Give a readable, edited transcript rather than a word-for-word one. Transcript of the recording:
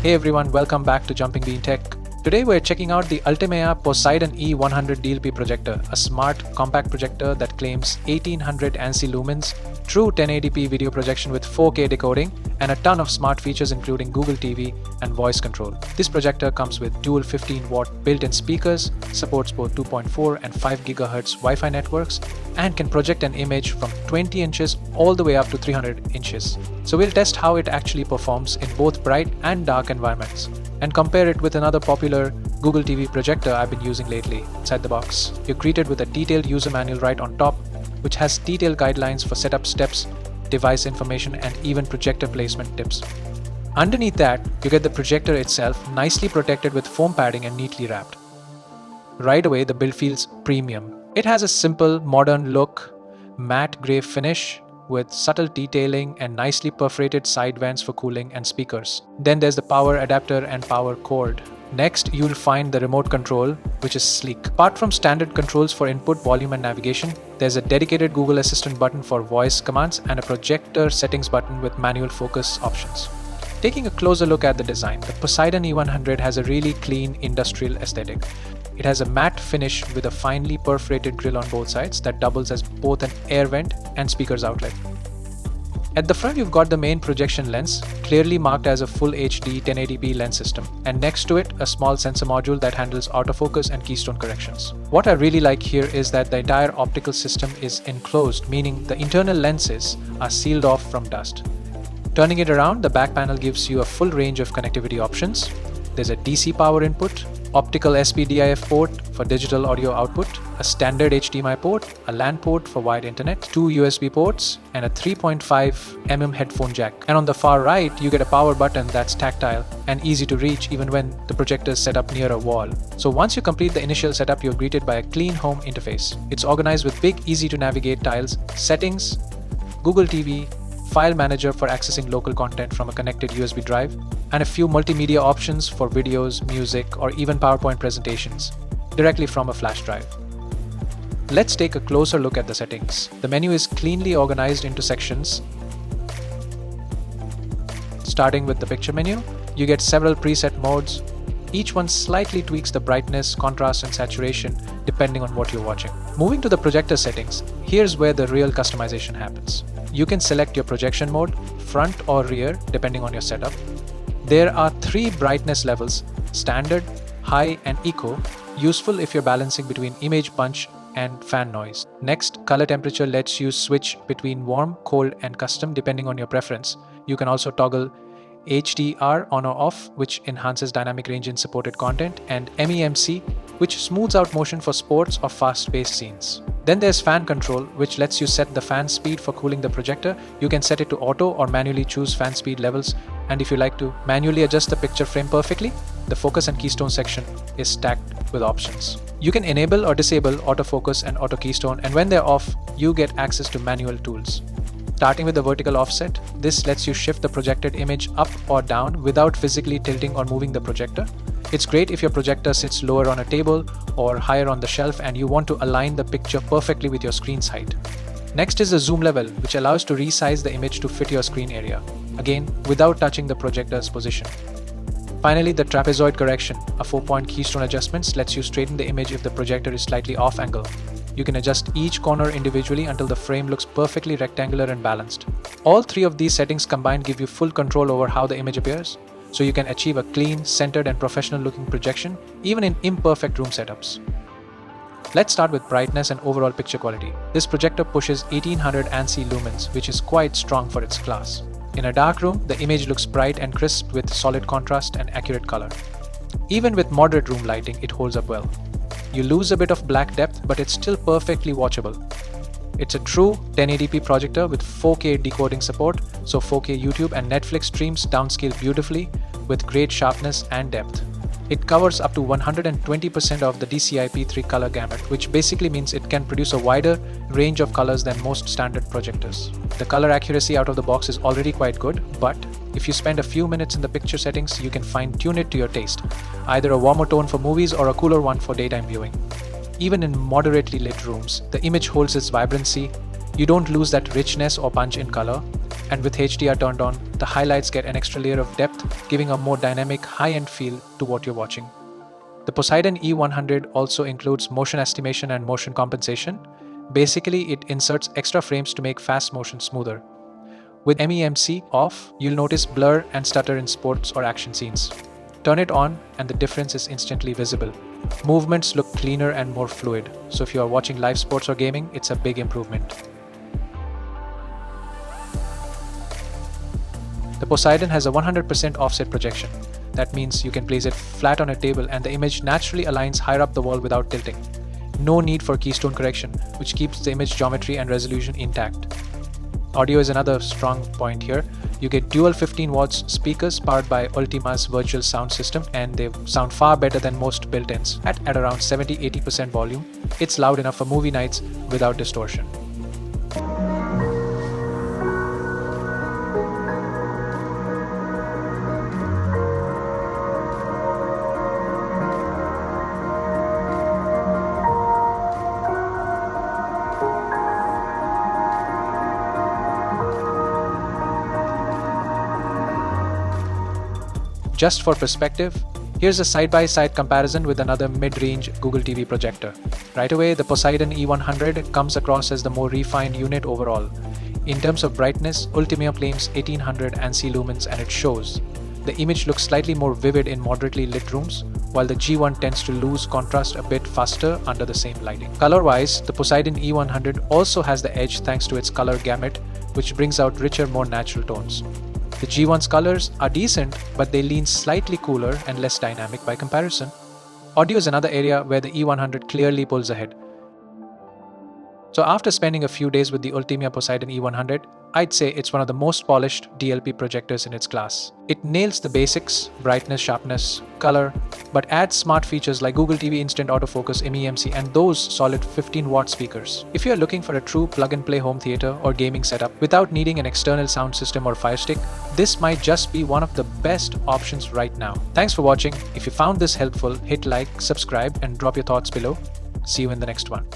Hey everyone, welcome back to Jumping Bean Tech. Today we're checking out the Ultimea Poseidon E100 DLP projector, a smart, compact projector that claims 1800 ANSI Lumens, true 1080p video projection with 4K decoding, and a ton of smart features including Google TV and voice control. This projector comes with dual 15-watt built-in speakers, supports both 2.4 and 5 GHz Wi-Fi networks, and can project an image from 20 inches all the way up to 300 inches. So we'll test how it actually performs in both bright and dark environments, and compare it with another popular Google TV projector I've been using lately. Inside the box, you're greeted with a detailed user manual right on top, which has detailed guidelines for setup steps, device information, and even projector placement tips. Underneath that, you get the projector itself nicely protected with foam padding and neatly wrapped. Right away, the build feels premium. It has a simple, modern look, matte grey finish with subtle detailing and nicely perforated side vents for cooling and speakers. Then there's the power adapter and power cord. Next, you'll find the remote control, which is sleek. Apart from standard controls for input, volume, and navigation, there's a dedicated Google Assistant button for voice commands and a projector settings button with manual focus options. Taking a closer look at the design, the Poseidon E100 has a really clean industrial aesthetic. It has a matte finish with a finely perforated grille on both sides that doubles as both an air vent and speaker's outlet. At the front, you've got the main projection lens, clearly marked as a full HD 1080p lens system, and next to it, a small sensor module that handles autofocus and keystone corrections. What I really like here is that the entire optical system is enclosed, meaning the internal lenses are sealed off from dust. Turning it around, the back panel gives you a full range of connectivity options. There's a DC power input, optical SPDIF port for digital audio output, a standard HDMI port, a LAN port for wired internet, 2 USB ports, and a 3.5mm headphone jack. And on the far right, you get a power button that's tactile and easy to reach even when the projector is set up near a wall. So once you complete the initial setup, you're greeted by a clean home interface. It's organized with big, easy to navigate tiles, settings, Google TV, file manager for accessing local content from a connected USB drive, and a few multimedia options for videos, music, or even PowerPoint presentations directly from a flash drive. Let's take a closer look at the settings. The menu is cleanly organized into sections. Starting with the picture menu, you get several preset modes. Each one slightly tweaks the brightness, contrast, and saturation depending on what you're watching. Moving to the projector settings, here's where the real customization happens. You can select your projection mode, front or rear, depending on your setup. There are 3 brightness levels: standard, high, and eco, useful if you're balancing between image punch and fan noise. Next, color temperature lets you switch between warm, cold, and custom depending on your preference. You can also toggle HDR on or off, which enhances dynamic range in supported content, and MEMC, which smooths out motion for sports or fast-paced scenes. Then there's fan control, which lets you set the fan speed for cooling the projector. You can set it to auto or manually choose fan speed levels, and if you like to manually adjust the picture frame perfectly, the focus and keystone section is stacked with options. You can enable or disable autofocus and auto keystone, and when they're off, you get access to manual tools. Starting with the vertical offset, this lets you shift the projected image up or down without physically tilting or moving the projector. It's great if your projector sits lower on a table or higher on the shelf and you want to align the picture perfectly with your screen's height. Next is the zoom level, which allows to resize the image to fit your screen area, again without touching the projector's position. Finally, the trapezoid correction, a 4-point keystone adjustment, lets you straighten the image if the projector is slightly off angle. You can adjust each corner individually until the frame looks perfectly rectangular and balanced. All 3 of these settings combined give you full control over how the image appears, so you can achieve a clean, centered, and professional-looking projection even in imperfect room setups. Let's start with brightness and overall picture quality. This projector pushes 1800 ANSI Lumens, which is quite strong for its class. In a dark room, the image looks bright and crisp with solid contrast and accurate color. Even with moderate room lighting, it holds up well. You lose a bit of black depth, but it's still perfectly watchable. It's a true 1080p projector with 4K decoding support, so 4K YouTube and Netflix streams downscale beautifully with great sharpness and depth. It covers up to 120% of the DCI-P3 color gamut, which basically means it can produce a wider range of colors than most standard projectors. The color accuracy out of the box is already quite good, but if you spend a few minutes in the picture settings, you can fine-tune it to your taste, either a warmer tone for movies or a cooler one for daytime viewing. Even in moderately lit rooms, the image holds its vibrancy. You don't lose that richness or punch in color. And with HDR turned on, the highlights get an extra layer of depth, giving a more dynamic, high-end feel to what you're watching. The Poseidon E100 also includes motion estimation and motion compensation. Basically, it inserts extra frames to make fast motion smoother. With MEMC off, you'll notice blur and stutter in sports or action scenes. Turn it on and the difference is instantly visible. Movements look cleaner and more fluid, so if you are watching live sports or gaming, it's a big improvement. The Poseidon has a 100% offset projection. That means you can place it flat on a table and the image naturally aligns higher up the wall without tilting. No need for keystone correction, which keeps the image geometry and resolution intact. Audio is another strong point here. You get dual 15 watts speakers powered by Ultima's virtual sound system, and they sound far better than most built-ins. At around 70-80% volume, it's loud enough for movie nights without distortion. Just for perspective, here's a side-by-side comparison with another mid-range Google TV projector. Right away, the Poseidon E100 comes across as the more refined unit overall. In terms of brightness, Ultimea claims 1800 ANSI Lumens and it shows. The image looks slightly more vivid in moderately lit rooms, while the G1 tends to lose contrast a bit faster under the same lighting. Color-wise, the Poseidon E100 also has the edge thanks to its color gamut, which brings out richer, more natural tones. The G1's colors are decent, but they lean slightly cooler and less dynamic by comparison. Audio is another area where the E100 clearly pulls ahead. So after spending a few days with the Ultimea Poseidon E100, I'd say it's one of the most polished DLP projectors in its class. It nails the basics, brightness, sharpness, color, but adds smart features like Google TV Instant Autofocus, MEMC, and those solid 15-watt speakers. If you're looking for a true plug-and-play home theater or gaming setup without needing an external sound system or Fire Stick, this might just be one of the best options right now. Thanks for watching. If you found this helpful, hit like, subscribe, and drop your thoughts below. See you in the next one.